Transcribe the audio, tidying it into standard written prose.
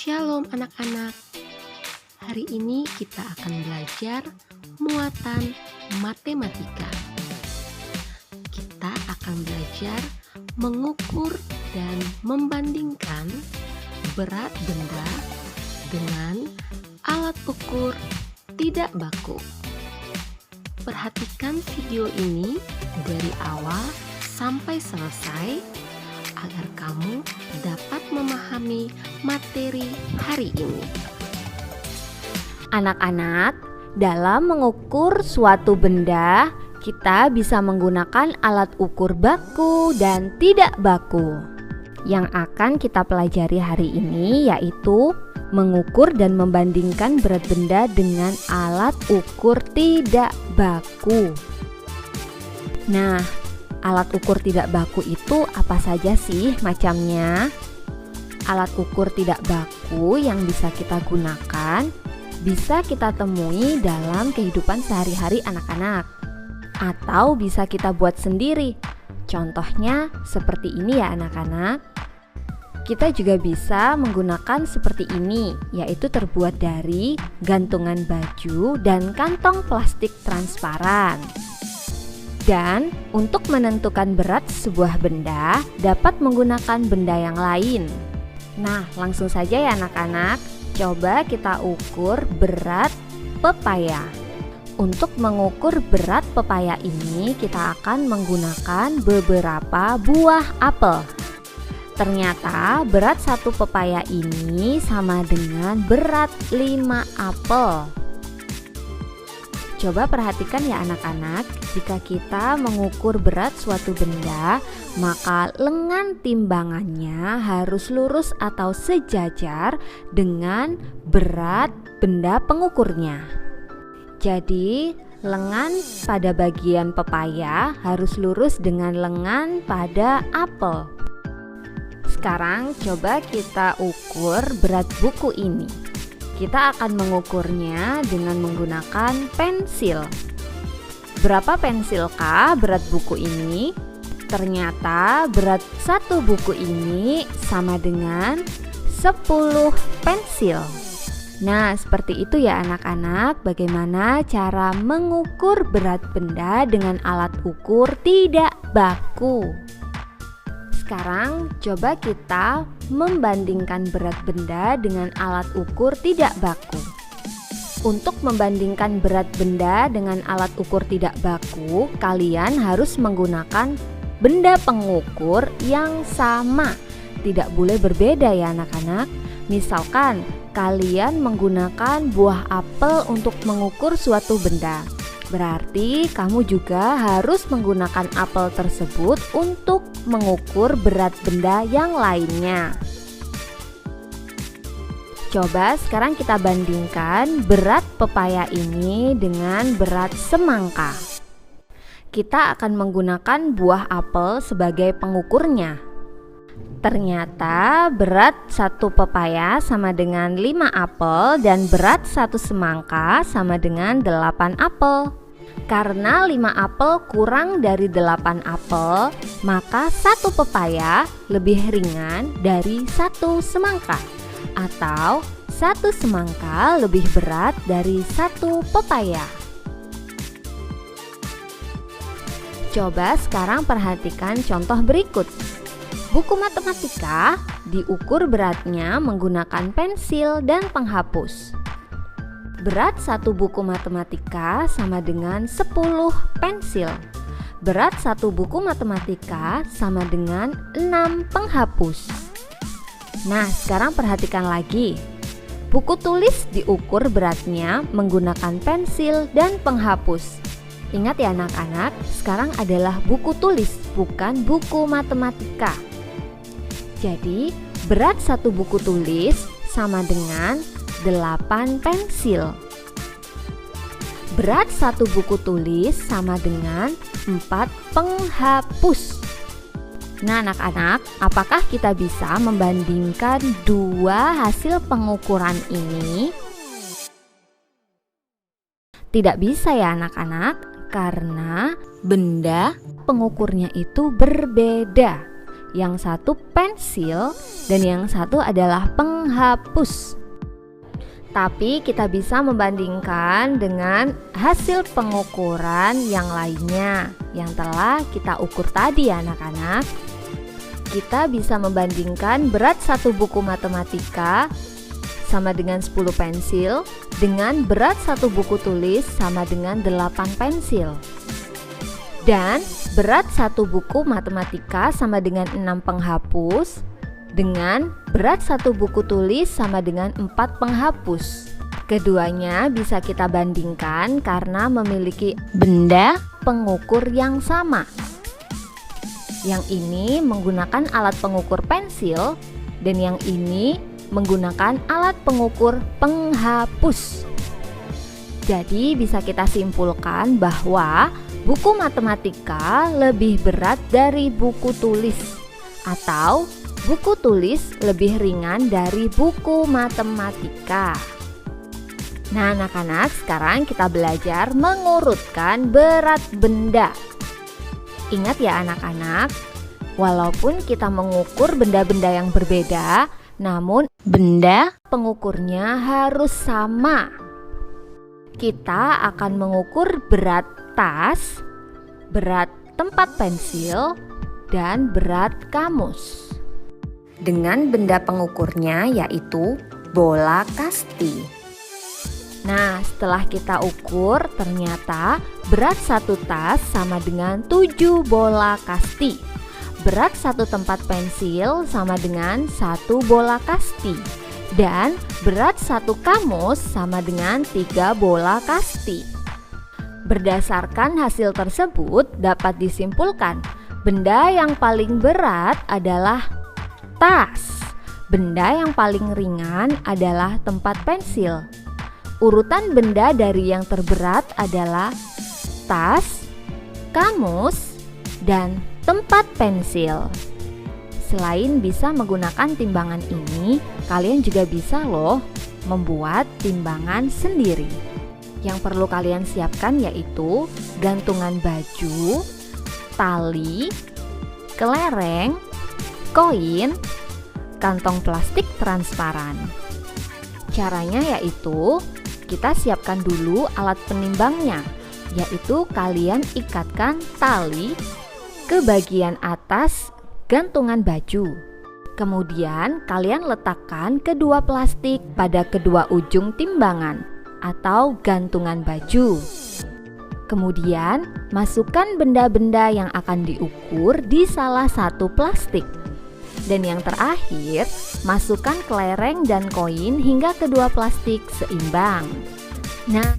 Shalom anak-anak. Hari ini kita akan belajar muatan matematika. Kita akan belajar mengukur dan membandingkan berat benda dengan alat ukur tidak baku. Perhatikan video ini dari awal sampai selesai agar kamu dapat memahami materi hari ini. Anak-anak, dalam mengukur suatu benda, kita bisa menggunakan alat ukur baku dan tidak baku. Yang akan kita pelajari hari ini yaitu mengukur dan membandingkan berat benda dengan alat ukur tidak baku. Nah, alat ukur tidak baku itu apa saja sih macamnya? Alat ukur tidak baku yang bisa kita gunakan bisa kita temui dalam kehidupan sehari-hari anak-anak, atau bisa kita buat sendiri. Contohnya seperti ini ya anak-anak. Kita juga bisa menggunakan seperti ini, yaitu terbuat dari gantungan baju dan kantong plastik transparan. Dan untuk menentukan berat sebuah benda dapat menggunakan benda yang lain. Nah, langsung saja ya anak-anak, coba kita ukur berat pepaya. Untuk mengukur berat pepaya ini kita akan menggunakan beberapa buah apel. Ternyata berat satu pepaya ini sama dengan berat 5 apel. Coba perhatikan ya anak-anak, jika kita mengukur berat suatu benda, maka lengan timbangannya harus lurus atau sejajar dengan berat benda pengukurnya. Jadi, lengan pada bagian pepaya harus lurus dengan lengan pada apel. Sekarang coba kita ukur berat buku ini. Kita akan mengukurnya dengan menggunakan pensil. Berapa pensilkah berat buku ini? Ternyata berat satu buku ini sama dengan 10 pensil. Nah, seperti itu ya anak-anak, bagaimana cara mengukur berat benda dengan alat ukur tidak baku. Sekarang coba kita membandingkan berat benda dengan alat ukur tidak baku. Untuk membandingkan berat benda dengan alat ukur tidak baku, kalian harus menggunakan benda pengukur yang sama. Tidak boleh berbeda ya anak-anak. Misalkan kalian menggunakan buah apel untuk mengukur suatu benda, berarti kamu juga harus menggunakan apel tersebut untuk mengukur berat benda yang lainnya. Coba sekarang kita bandingkan berat pepaya ini dengan berat semangka. Kita akan menggunakan buah apel sebagai pengukurnya. Ternyata berat satu pepaya sama dengan 5 apel dan berat satu semangka sama dengan 8 apel. Karena 5 apel kurang dari 8 apel, maka satu pepaya lebih ringan dari satu semangka, atau satu semangka lebih berat dari satu pepaya. Coba sekarang perhatikan contoh berikut. Buku matematika diukur beratnya menggunakan pensil dan penghapus. Berat satu buku matematika sama dengan 10 pensil. Berat satu buku matematika sama dengan 6 penghapus. Nah, sekarang perhatikan lagi. Buku tulis diukur beratnya menggunakan pensil dan penghapus. Ingat ya anak-anak, sekarang adalah buku tulis, bukan buku matematika. Jadi, berat satu buku tulis sama dengan 8 pensil. Berat satu buku tulis sama dengan 4 penghapus. Nah anak-anak, apakah kita bisa membandingkan dua hasil pengukuran ini? Tidak bisa ya anak-anak, karena benda pengukurnya itu berbeda. Yang satu pensil dan yang satu adalah penghapus. penghapus. Tapi kita bisa membandingkan dengan hasil pengukuran yang lainnya yang telah kita ukur tadi ya anak-anak. Kita bisa membandingkan berat satu buku matematika sama dengan 10 pensil dengan berat satu buku tulis sama dengan 8 pensil. Dan berat satu buku matematika sama dengan 6 penghapus dengan berat satu buku tulis sama dengan 4 penghapus. Keduanya bisa kita bandingkan karena memiliki benda pengukur yang sama. Yang ini menggunakan alat pengukur pensil dan yang ini menggunakan alat pengukur penghapus. Jadi bisa kita simpulkan bahwa buku matematika lebih berat dari buku tulis atau buku tulis lebih ringan dari buku matematika. Nah anak-anak, sekarang kita belajar mengurutkan berat benda. Ingat ya anak-anak, walaupun kita mengukur benda-benda yang berbeda, namun benda pengukurnya harus sama. Kita akan mengukur berat tas, berat tempat pensil, dan berat kamus dengan benda pengukurnya yaitu bola kasti. Nah, setelah kita ukur, ternyata berat satu tas sama dengan 7 bola kasti. Berat satu tempat pensil sama dengan 1 bola kasti. Dan berat satu kamus sama dengan 3 bola kasti. Berdasarkan hasil tersebut dapat disimpulkan, benda yang paling berat adalah tas. Benda yang paling ringan adalah tempat pensil. Urutan benda dari yang terberat adalah tas, kamus, dan tempat pensil. Selain bisa menggunakan timbangan ini, kalian juga bisa loh membuat timbangan sendiri. Yang perlu kalian siapkan yaitu gantungan baju, tali, kelereng, koin, kantong plastik transparan. Caranya yaitu kita siapkan dulu alat penimbangnya, yaitu kalian ikatkan tali ke bagian atas gantungan baju. Kemudian kalian letakkan kedua plastik pada kedua ujung timbangan atau gantungan baju. Kemudian masukkan benda-benda yang akan diukur di salah satu plastik. Dan yang terakhir, masukkan kelereng dan koin hingga kedua plastik seimbang. Nah,